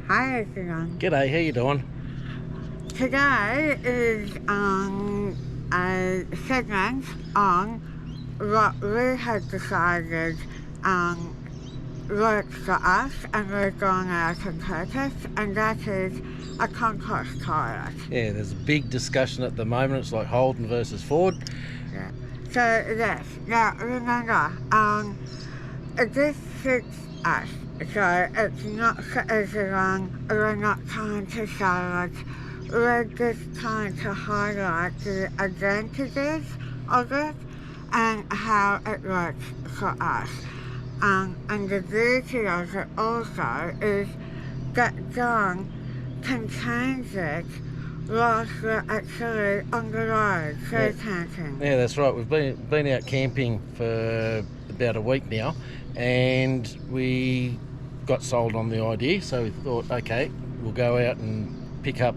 Hi everyone. G'day, how you doing? Today is a segment on what we have decided works for us and we're going out and purchase, and that is a compost toilet. Yeah, there's a big discussion at the moment. It's like Holden versus Ford. Yeah. So yes, now remember, this suits us. So it's not for everyone. We're not trying to sell it. We're just trying to highlight the advantages of it and how it works for us. And the beauty of it also is that John can change it whilst we're actually on the road, so camping. Yeah, that's right. We've been out camping for about a week now, and we got sold on the idea, so we thought, okay, we'll go out and pick up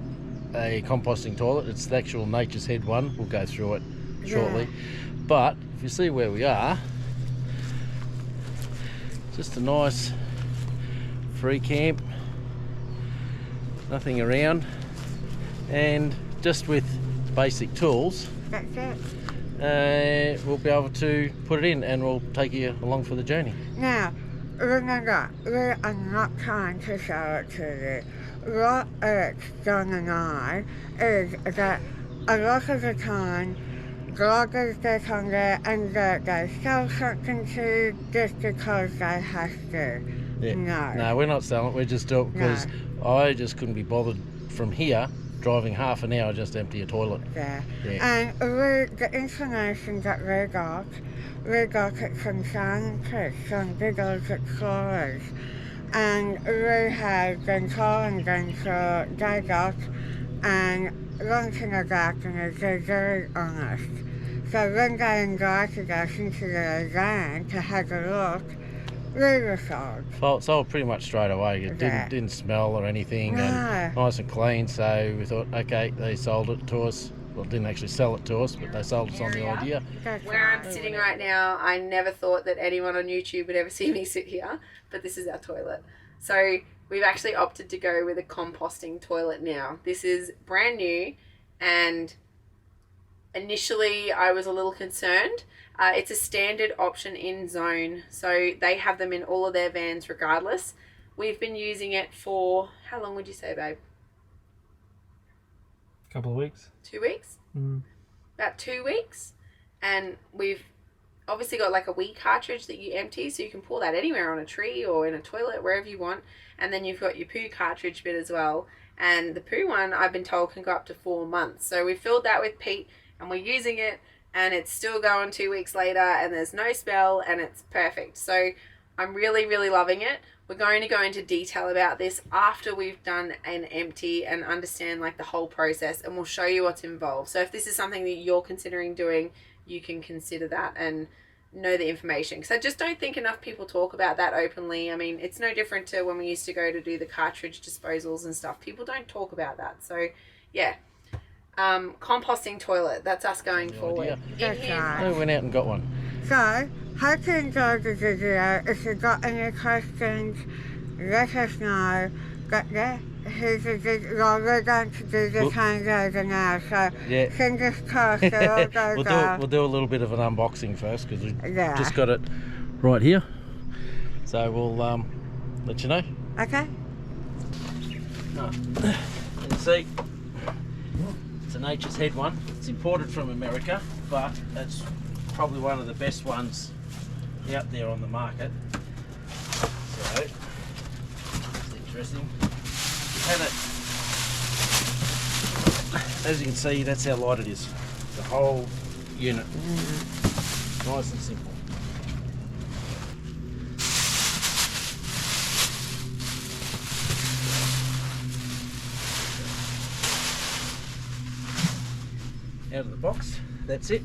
a composting toilet. It's the actual Nature's Head one. We'll go through it shortly. Yeah. But if you see where we are, just a nice free camp, nothing around, and just with basic tools, That's it. we'll be able to put it in, and we'll take you along for the journey. Now, remember, we are not trying to sell it to you. What irks John and I is that a lot of the time, bloggers get on there and they sell something to you just because they have to. Yeah. No. We're not selling it. We're just doing it because I just couldn't be bothered from here driving half an hour just to empty a toilet. Yeah. Yeah. And the information that we got it from scientists, from big old explorers, and we have been calling them for days, and one thing about them is they're very honest. So when they invited us into their van to have a look, we were sold. Sold pretty much straight away. It Yeah. didn't smell or anything, No. and nice and clean. So we thought, okay, they sold it to us. Well, didn't actually sell it to us, but they sold us on the idea. That's Where I'm right. sitting right now, I never thought that anyone on YouTube would ever see me sit here, but this is our toilet. So we've actually opted to go with a composting toilet now. This is brand new, and initially I was a little concerned. It's a standard option in Zone, so they have them in all of their vans regardless. We've been using it for, how long would you say, babe? Couple of weeks. 2 weeks? About 2 weeks. And we've obviously got like a wee cartridge that you empty, so you can pour that anywhere on a tree or in a toilet, wherever you want. And then you've got your poo cartridge bit as well. And the poo one, I've been told, can go up to 4 months. So we filled that with peat and we're using it, and it's still going 2 weeks later, and there's no smell, and it's perfect. So I'm really, really loving it. We're going to go into detail about this after we've done an empty and understand like the whole process, and we'll show you what's involved. So if this is something that you're considering doing, you can consider that and know the information, because I just don't think enough people talk about that openly. I mean, it's no different to when we used to go to do the cartridge disposals and stuff. People don't talk about that. So yeah, composting toilet, that's us going forward. That's right. We went out and got one. So, hope you enjoyed the video. If you've got any questions, let us know. But yeah, here's the video. Well, we're going to do the changeover now, so Yeah. fingers crossed it all goes well. We'll do a little bit of an unboxing first, because we Yeah. just got it right here. So we'll let you know. Okay? You can see it's a Nature's Head one. It's imported from America, but it's probably one of the best ones out there on the market. So it's interesting. And as you can see, that's how light it is. The whole unit. Nice and simple. Out of the box, that's it.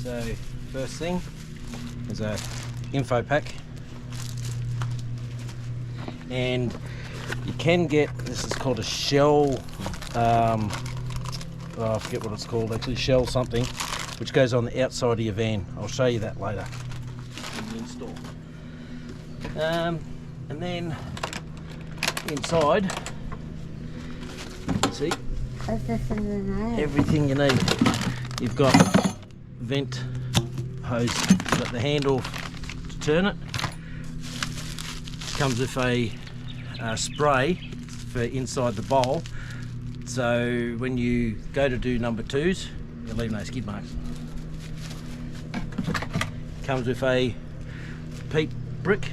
So first thing is a info pack, and you can get, this is called a shell, I forget what it's called actually, shell something, which goes on the outside of your van. I'll show you that later in the install. And then inside, see, everything you need. You've got vent hose, you've got the handle to turn it. Comes with a spray for inside the bowl, so when you go to do number 2s, you'll leave no skid marks. Comes with a peat brick,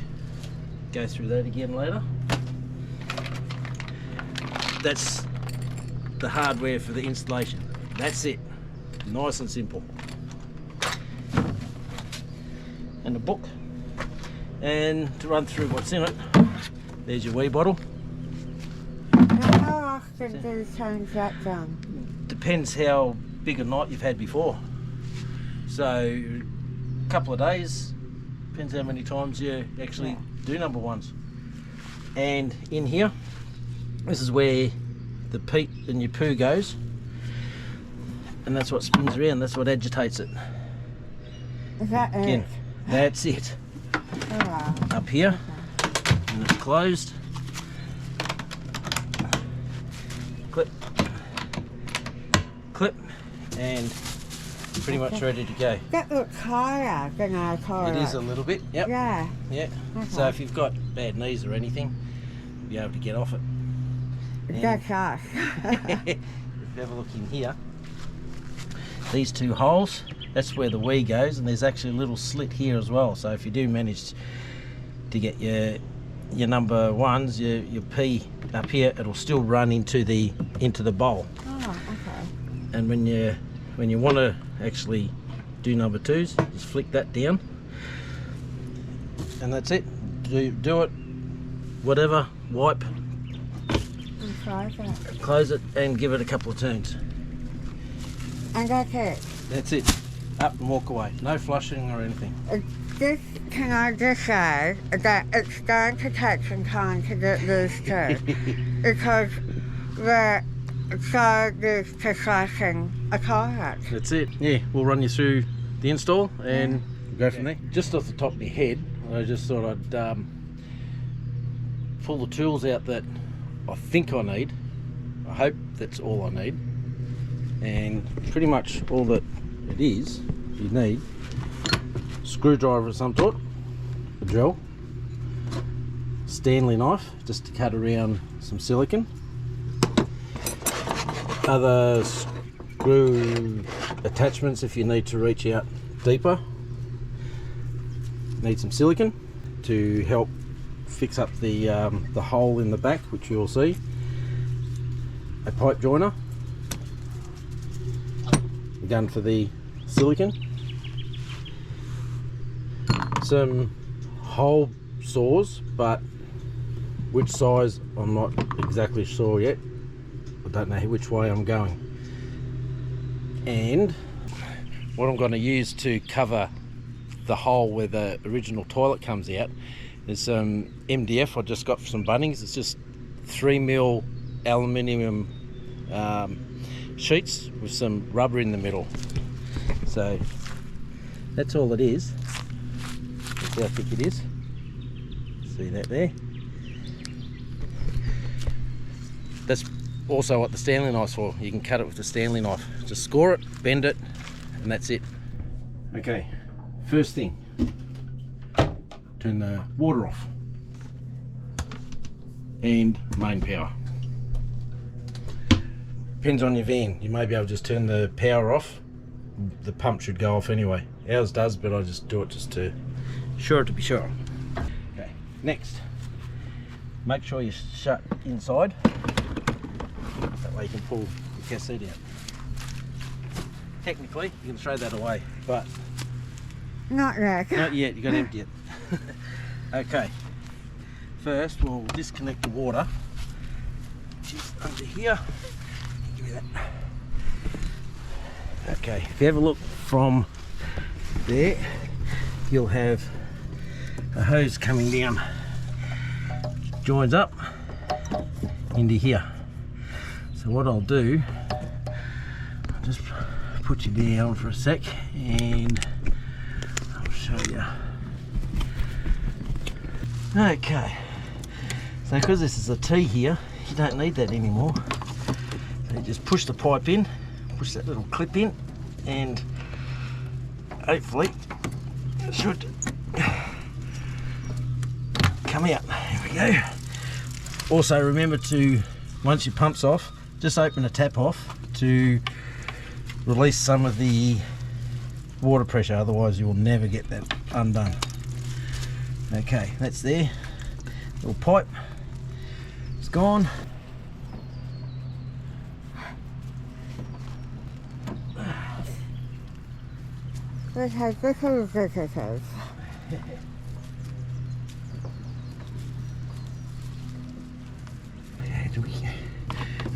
go through that again later. That's the hardware for the installation. That's it, nice and simple. And a book, and to run through what's in it, there's your wee bottle. Now, how often do you change that down? Depends how big a night you've had before. So a couple of days, depends how many times you actually do number 1s. And in here, this is where the peat and your poo goes, and that's what spins around, that's what agitates it. Is that Again, it? that's it. Oh, wow. Up here, and it's closed. Clip, clip, and pretty much ready to go. That looks higher than I thought. It is a little bit, yep. Yeah. Yeah. Okay. So if you've got bad knees or anything, you'll be able to get off it. And That's us. if you have a look in here, these 2 holes, that's where the wee goes, and there's actually a little slit here as well. So if you do manage to get your number 1s, your pee up here, it'll still run into the bowl. Oh, okay. And when you want to actually do number 2s, just flick that down, and that's it. Do it, whatever, wipe, close it, and give it a couple of turns. And that's it. That's it. Up and walk away. No flushing or anything. Can I just say that it's going to take some time to get used to, because we're so used to slashing a toilet. That's it. Yeah, we'll run you through the install and go from there. Just off the top of my head, I just thought I'd pull the tools out that I think I need. I hope that's all I need. And pretty much all that it is, you need a screwdriver of some sort, a drill, Stanley knife just to cut around some silicone, other screw attachments if you need to reach out deeper, need some silicone to help fix up the hole in the back, which you'll see, a pipe joiner, gun for the silicone, some hole saws, but which size I'm not exactly sure yet. I don't know which way I'm going. And what I'm going to use to cover the hole where the original toilet comes out is some MDF I just got from Bunnings. It's just 3mm aluminium sheets with some rubber in the middle. So that's all it is. That's how thick it is. See that there? That's also what the Stanley knife's for. You can cut it with the Stanley knife. Just score it, bend it, and that's it. Okay, first thing, turn the water off and main power. Depends on your van. You may be able to just turn the power off. The pump should go off anyway. Ours does, but I just do it just to be sure. Okay, next, make sure you shut inside. That way you can pull the cassette out. Technically, you can throw that away, but Not yet. not yet. You've got to empty it. Okay, first we'll disconnect the water, which is under here. Give me that. Okay, if you have a look from there, you'll have a hose coming down, joins up into here. So what I'll do, I'll just put you down for a sec and I'll show you. Okay, So because this is a T here, you don't need that anymore. So you just push the pipe in, push that little clip in, and hopefully it should come out. There we go. Also remember to, once your pump's off, just open the tap off to release some of the water pressure, otherwise you will never get that undone. Okay, that's there. Little pipe, it's gone. Let's have little visitors.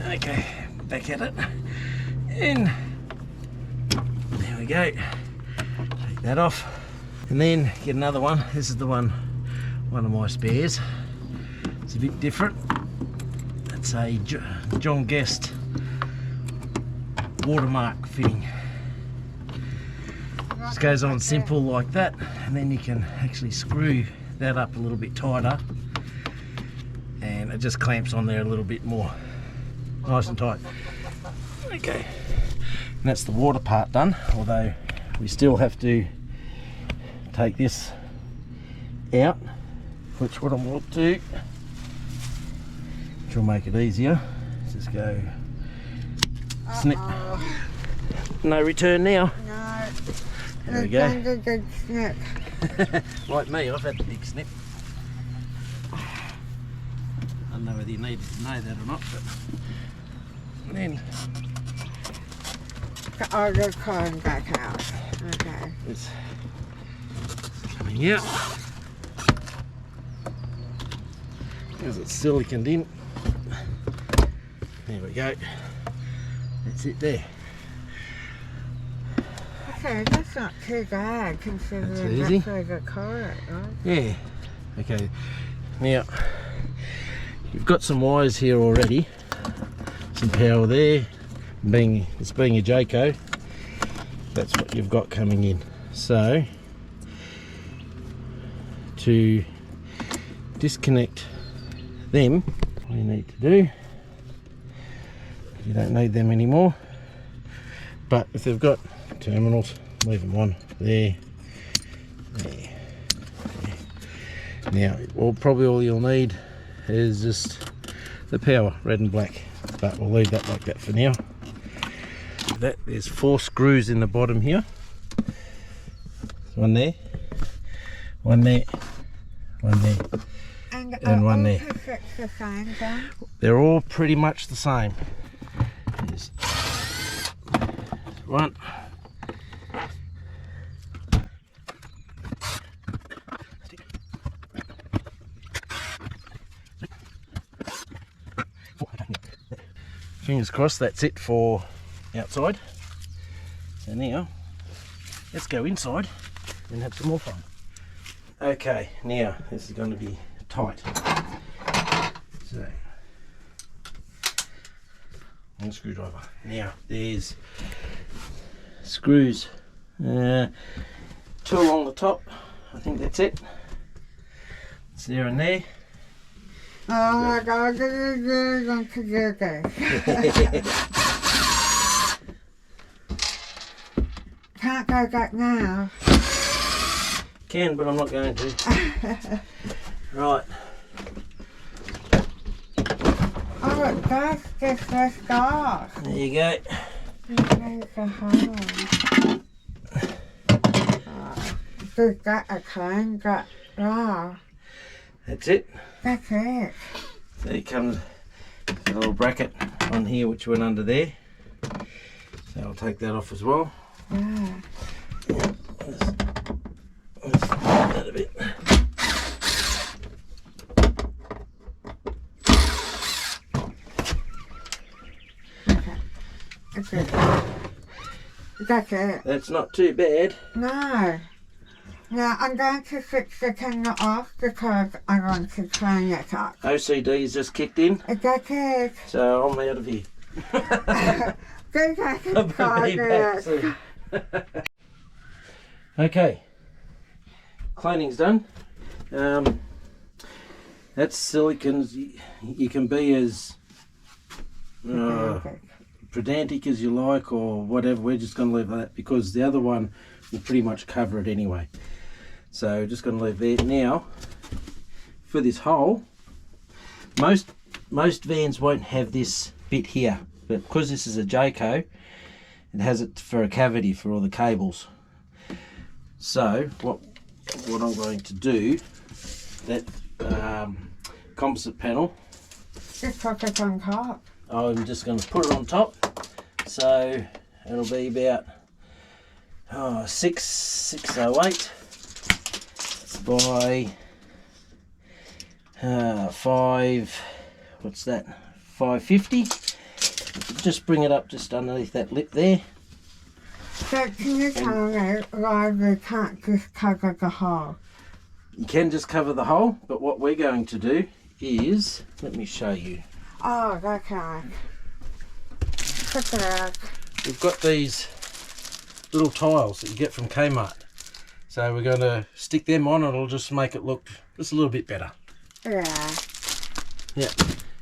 Okay, back at it, and there we go. Take that off, and then get another one. This is the one of my spares. It's a bit different. It's a John Guest watermark fitting. Just goes on simple like that, and then you can actually screw that up a little bit tighter, and it just clamps on there a little bit more. Nice and tight. Okay, and that's the water part done, although we still have to take this out, which what I will do, which will make it easier, just go snip. No return now. No. There we go. A good snip. Like me, I've had the big snip. I don't know whether you need to know that or not, but then I'll just climb back out. Okay. it's coming out. Because it's siliconed in. There we go. That's it there. Okay, that's not too bad considering That's easy. that's where the car, right? Yeah. Okay. Now you've got some wires here already. Some power there. It's being a Jayco, that's what you've got coming in. So to disconnect them, what you need to do, you don't need them anymore, but if they've got terminals, leave them on there. Now probably all you'll need is just the power, red and black, but we'll leave that like that for now. There's 4 screws in the bottom here. One there, one there, one there, and one there. The same, John? They're all pretty much the same. There's one. Fingers crossed that's it for outside. So now let's go inside and have some more fun. Okay, now this is going to be tight. So one screwdriver. Now there's screws, 2 along the top. I think that's it. It's there and there. Oh my God, this is really going to do this. Can't go back now. Can, but I'm not going to. Right. Oh, it does just lift off. There you go. There's a hole. Oh, we've got a clean gut. Wow. That's it. That's it. So it comes a little bracket on here which went under there. So I'll take that off as well. Yeah. Let's that a bit. Okay. That's it. That's it. That's not too bad. No. Now I'm going to switch the camera off because I want to clean it up. OCD's just kicked in, That's it. so I'm out of here. Go back I'll and be back soon. Okay, cleaning's done. That That's silicons. You can be as pedantic as you like or whatever. We're just going to leave that because the other one will pretty much cover it anyway. So just going to leave there. Now, for this hole, most vans won't have this bit here, but because this is a Jayco, it has it for a cavity for all the cables. So what I'm going to do, that composite panel, Just put it on top. I'm just going to put it on top, so it'll be about 608 by 550. Just bring it up just underneath that lip there. So can you tell me why we can't just cover the hole? You can just cover the hole, but what we're going to do is, let me show you. Oh, okay. Look at that. We've got these little tiles that you get from Kmart. So we're going to stick them on, and it'll just make it look just a little bit better. Yeah. Yeah.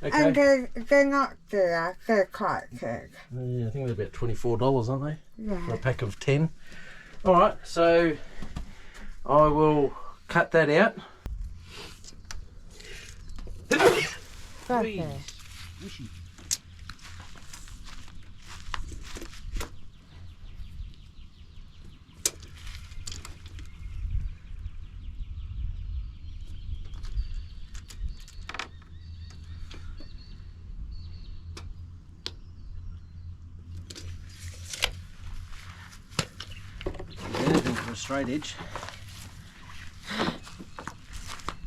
Okay. And they're not dear, they're quite big. Yeah, I think they're about $24, aren't they? Yeah. For a pack of 10. Alright, so I will cut that out. Okay. Anything for a straight edge.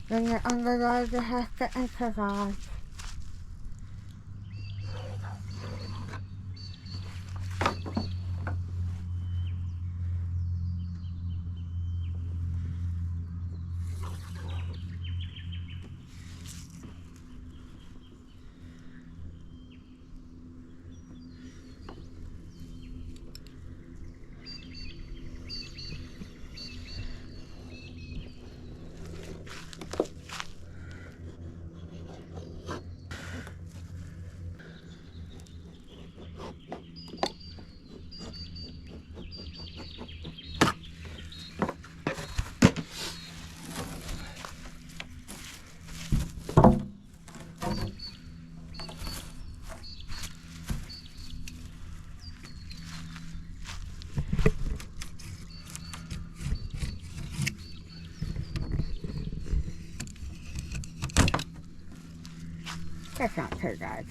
When you're on the road, you have to improvise. That's not too bad.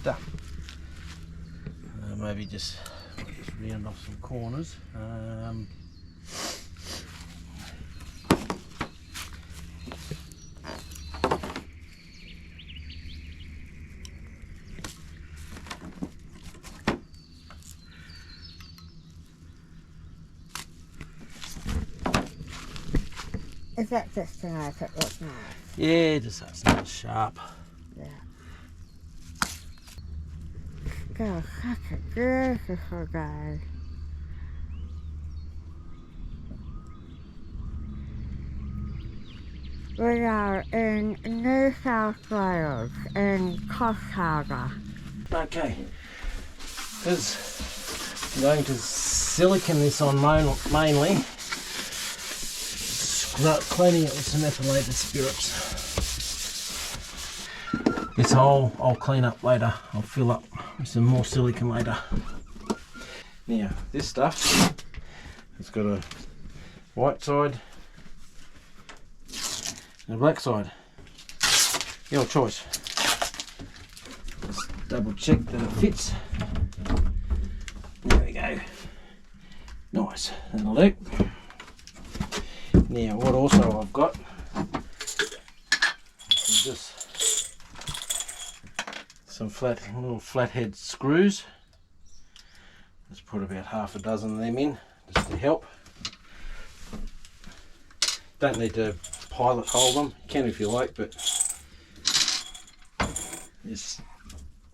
Done. Maybe just round off some corners. Is that just to make it look nice? Yeah, just so it's not sharp. Yeah. God, such a beautiful day. We are in New South Wales, in Coffs Okay, because I'm going to silicon this on mainly, cleaning it with some methylated spirits. This hole I'll clean up later. I'll fill up with some more silicon later. Now, this stuff, it's got a white side and a black side. Your choice. Let's double check that it fits. There we go. nice. That'll do. Now what also I've got is just some little flathead screws. Let's put about half a dozen of them in just to help. Don't need to pilot hole them, you can if you like, but this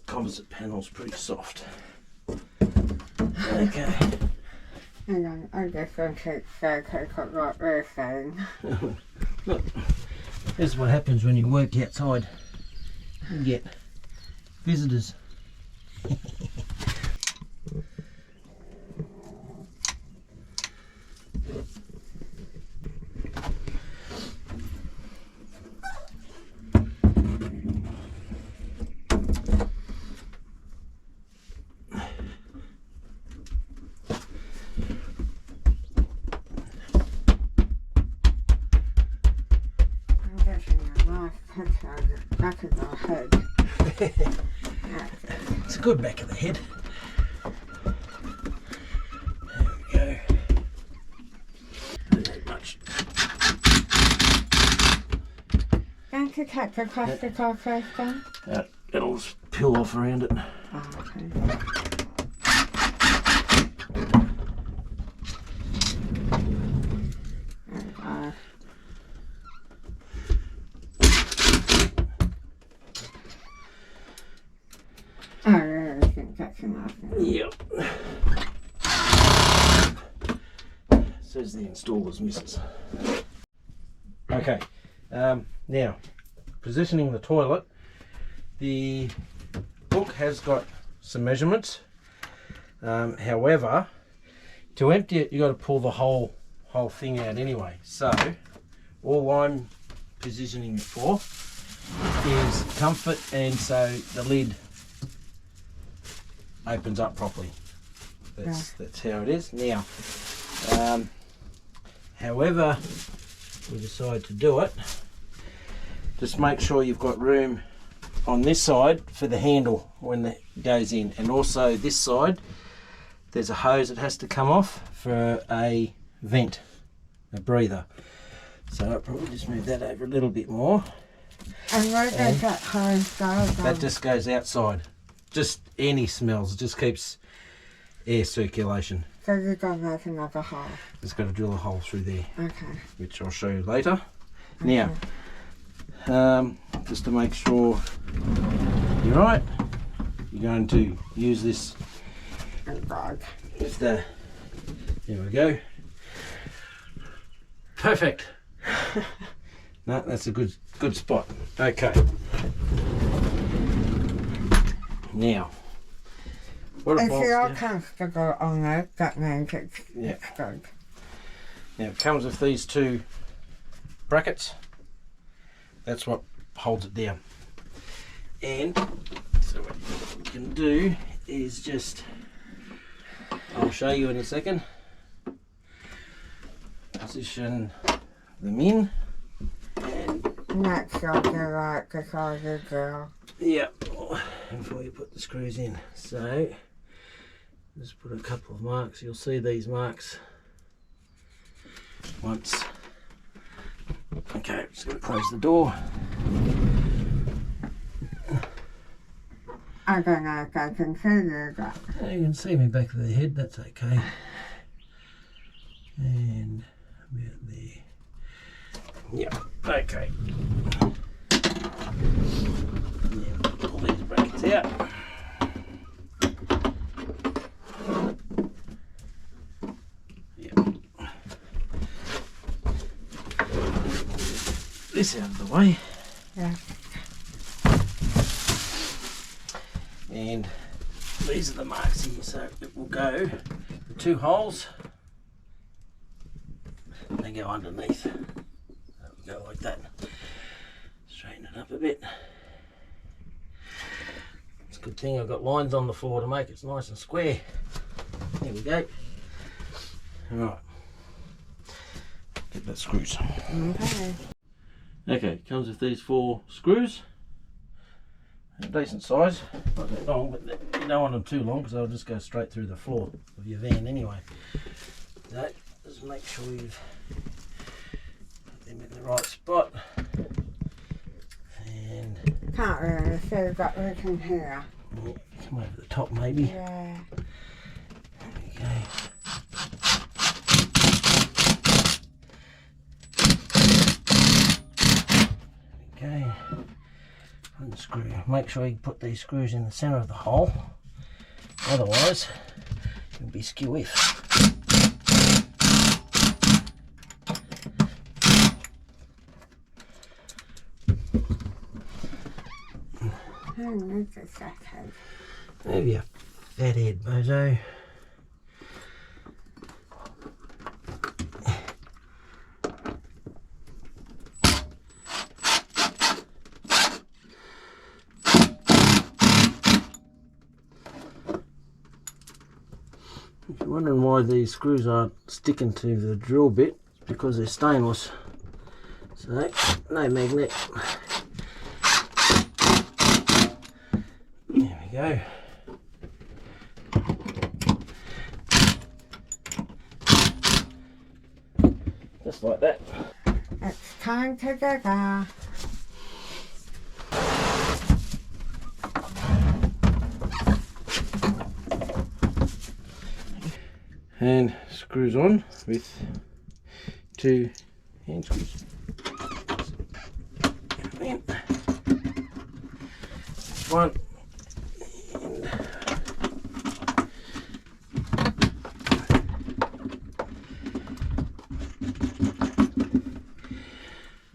composite panel's pretty soft. Okay. Hang on, I just want to check what we're saying. Look, this is what happens when you work outside. You get visitors. Back of the head. It's a good back of the head. There we go. Not that much. Don't you take the plastic off first then? It'll just peel off around it. Oh, okay. I really think that's enough. Yep. Says the installer's misses. Okay. Now, positioning the toilet. The book has got some measurements. However, to empty it, you got to pull the whole thing out anyway. So, all I'm positioning it for is comfort, and so the lid opens up properly. That's how it is. Now, however we decide to do it, just make sure you've got room on this side for the handle when it goes in, and also this side there's a hose that has to come off for a vent, a breather. So I'll probably just move that over a little bit more. And where does that hose go? That just goes outside. Just any smells, it just keeps air circulation. So you've got to make another hole? Just got to drill a hole through there. Okay. Which I'll show you later. Okay. Now, just to make sure you're right, you're going to use this Bag. with the, there we go. Perfect. No, that's a good spot. Okay. Now, what if you're comfortable on it, that means it's good. Now it comes with these two brackets. That's what holds it down. And so what you can do is just, I'll show you in a second, position them in. And that's got the right beside the drill. Yep, before you put the screws in. So, just put a couple of marks. You'll see these marks once. Okay, just going to close the door. I don't know if I can see you, but... You can see me back of the head, that's okay. And about there. Yep, okay. Now, pull these brackets out. Yep. This out of the way. Yeah. And these are the marks here, so it will go, the two holes, they go underneath. That will go like that. Straighten it up a bit. It's a good thing I've got lines on the floor to make it nice and square. There we go. Alright. Get that screws. Okay. Okay, comes with these 4 screws. A decent size, not that long, but you don't want them too long because they'll just go straight through the floor of your van anyway. So just make sure you've put them in the right spot. And can't really see, but we can hear. Come over the top maybe. Yeah. Okay. Okay. Unscrew. Make sure you put these screws in the centre of the hole. Otherwise, you'll be skew if. That's a second. Maybe a fat head, bozo. If you're wondering why these screws aren't sticking to the drill bit, it's because they're stainless. So, no magnet. There we go. Just like that. It's time to dig. And screws on with 2 hand screws. And one.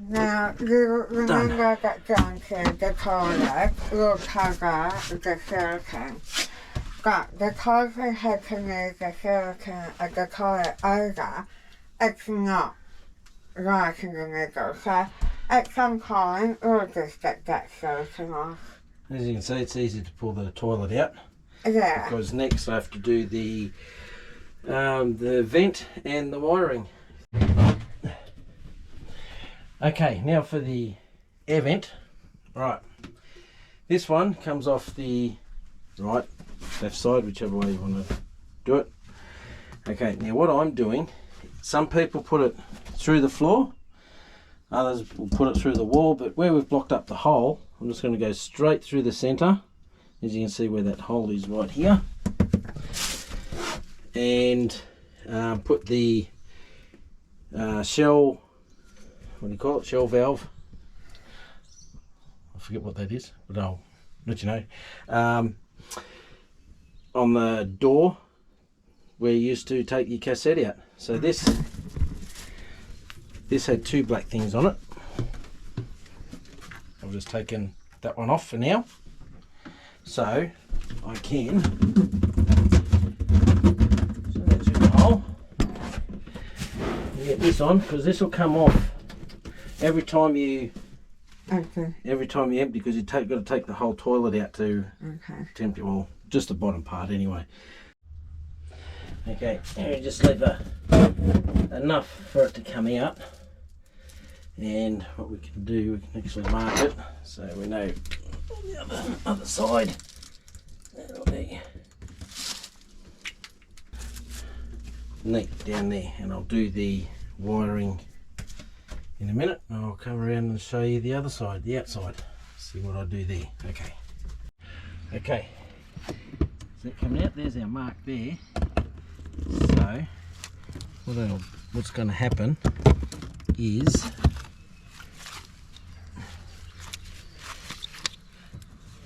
Now, you remember that John said the toilet will cover the silicone. But because we had to move the silicone of the toilet over, it's not right in the middle. So at some point, we'll just get that silicone off. As you can see, it's easy to pull the toilet out. Yeah. Because next I have to do the vent and the wiring. Okay, now for the air vent. Right, this one comes off the right, left side, whichever way you want to do it. Okay, now what I'm doing, some people put it through the floor, others will put it through the wall, but where we've blocked up the hole, I'm just going to go straight through the centre, as you can see where that hole is right here, and put the shell, what do you call it, shell valve, I forget what that is, but I'll let you know, on the door where you used to take your cassette out. So this had 2 black things on it. I've just taken that one off for now, so I can that's in the hole and get this on, because this will come off every time you empty, because you've got to take the whole toilet out to empty, well, just the bottom part anyway. Okay, and just leave enough for it to come out, and what we can do, we can actually mark it so we know on the other side. That'll be neat down there, and I'll do the wiring in a minute. I'll come around and show you the other side, the outside, see what I do there. Okay, so that coming out, there's our mark there. So what's going to happen is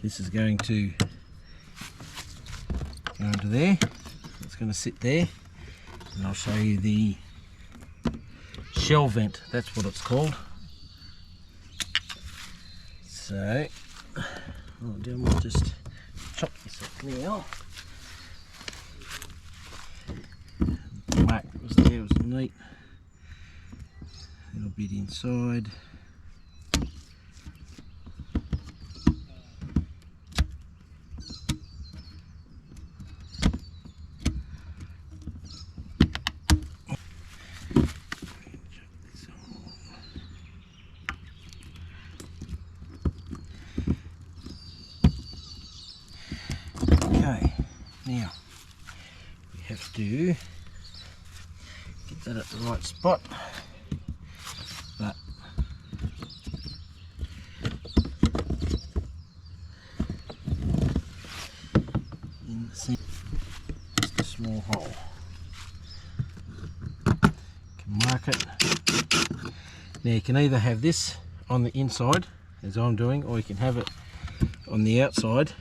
this is going to go into there, it's going to sit there, and I'll show you the shell vent, that's what it's called. So what I'll do, I'll just chop this up now. The mark that was there was neat, little bit inside. Okay, now we have to right spot. But in the centre, just a small hole. Can mark it. Now you can either have this on the inside, as I'm doing, or you can have it on the outside.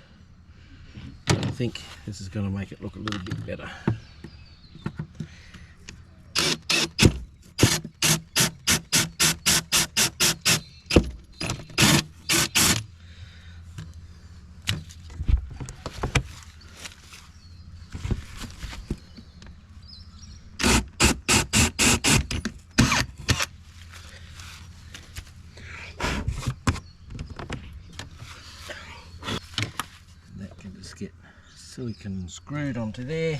I think this is going to make it look a little bit better. Get silicone screwed onto there,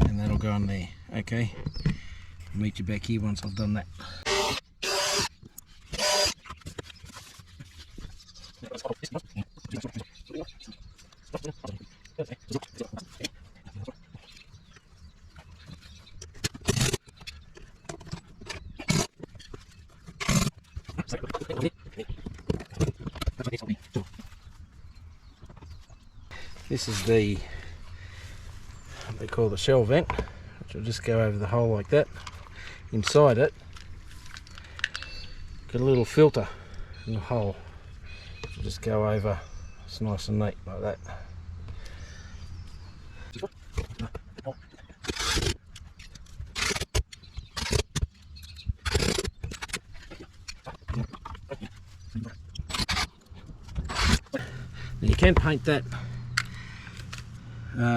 and that'll go on there. Okay, I'll meet you back here once I've done that. This is the, what they call the shell vent, which will just go over the hole like that. Inside it, got a little filter in the hole, which will just go over. It's nice and neat like that. Now you can paint that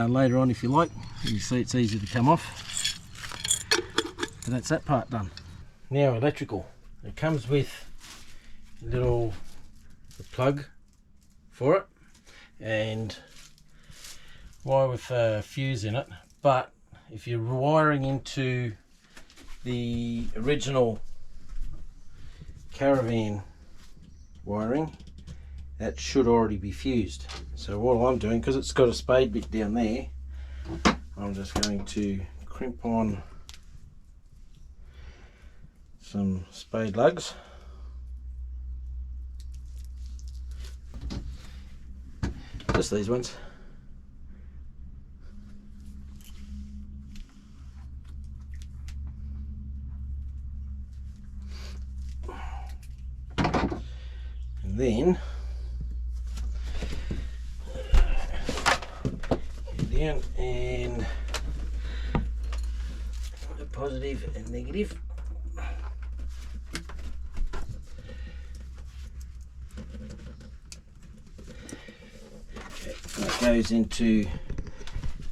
later on if you like. You see it's easy to come off. But that's that part done. Now electrical. It comes with a little plug for it and wire with a fuse in it. But if you're wiring into the original caravan wiring, that should already be fused. So what I'm doing, because it's got a spade bit down there, I'm just going to crimp on some spade lugs. Just these ones. And then down and the positive and negative. Okay, that goes into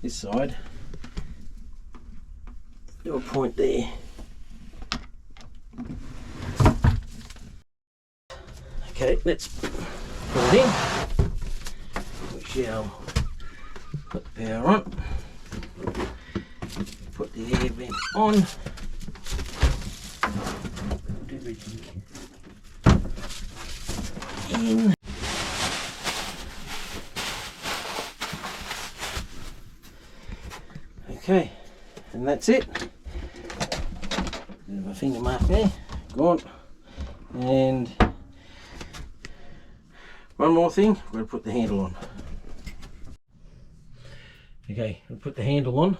this side. Do a point there. Okay, let's put it in. We shall put the power on, put the air vent on, put everything in. Okay, and that's it. There's my finger mark there, gone. And one more thing, we're going to put the handle on. Okay, we'll put the handle on,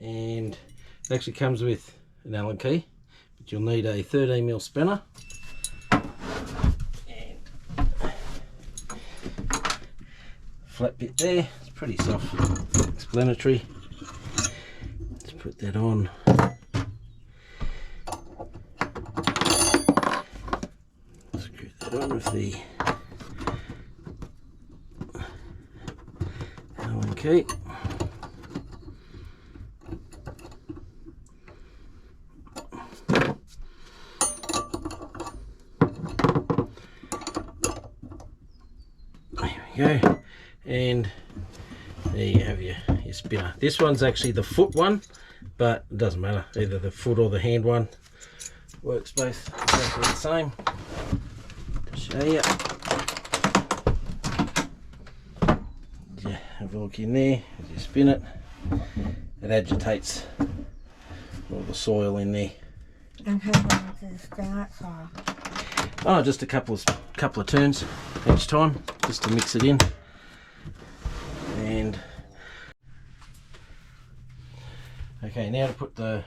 and it actually comes with an Allen key, but you'll need a 13mm spanner and flat bit there. It's pretty self-explanatory. Let's put that on. Screw that on with the Allen key. Go, and there you have your spinner. This one's actually the foot one, but it doesn't matter, either the foot or the hand one works both exactly the same. To show you, have a look in there. As you spin it, it agitates all the soil in there. And how long does it start for? Oh, just a couple of turns each time, just to mix it in. And okay, now to put the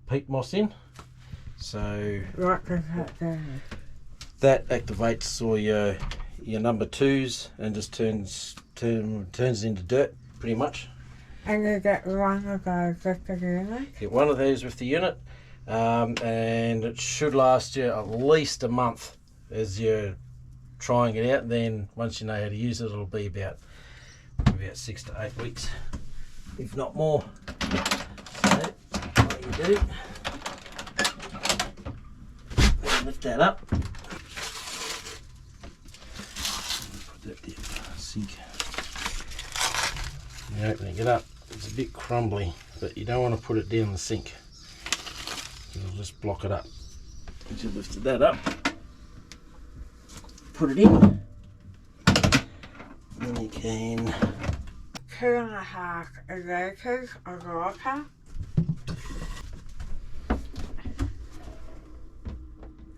peat moss in. So What does that do? that activates all your number 2s and just turns it into dirt, pretty much. And you get one of those with the unit? Get one of these with the unit, and it should last you at least a month as you're trying it out. Then once you know how to use it, it'll be about 6 to 8 weeks, if not more. So what you do, lift that up, put that down the sink. You're opening it up, it's a bit crumbly, but you don't want to put it down the sink. It'll just block it up. Once you've lifted that up, put it in. Then you can 2.5 litres of water.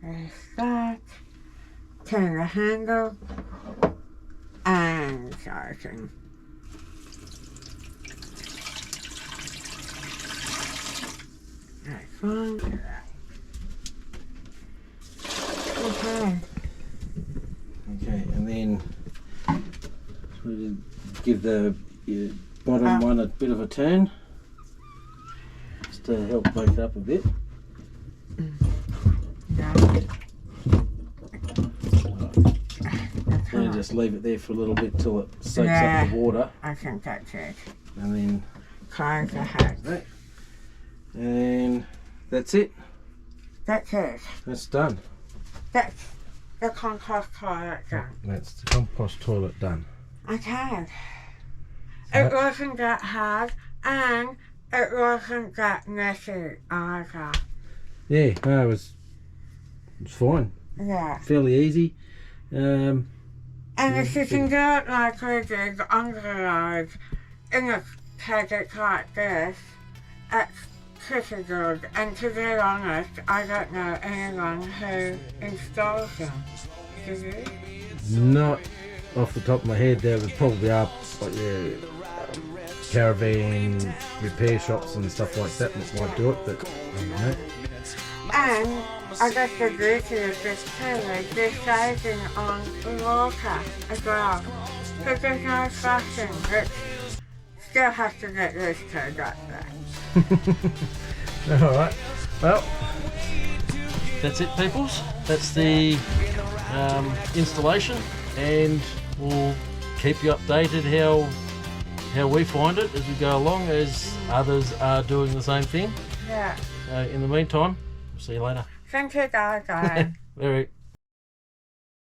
There's that. Turn the handle and charging. That's one. Okay. Okay, and then we give the bottom one a bit of a turn, just to help wake it up a bit. Yeah. And just leave it there for a little bit till it soaks up the water, I think that's it. and then Close the hatch. that. And that's it. That's it. That's done. That's the compost toilet done. That's the compost toilet done. Okay. It wasn't that hard and it wasn't that messy either. Yeah, no, it was fine. Yeah. Fairly easy. And if you can do it like we did on the road in a project like this, it's pretty good. And to be honest, I don't know anyone who installs them. Do you? Not off the top of my head. There would probably are like caravan repair shops and stuff like that might do it, but I don't know. And I guess the beauty of this too is they're saving on water as well. So there's no flushing, which still has to get used to that day. Alright, well, that's it, peoples. That's the installation, and we'll keep you updated how we find it as we go along, as others are doing the same thing. Yeah. In the meantime, see you later. Thank you, guys. Very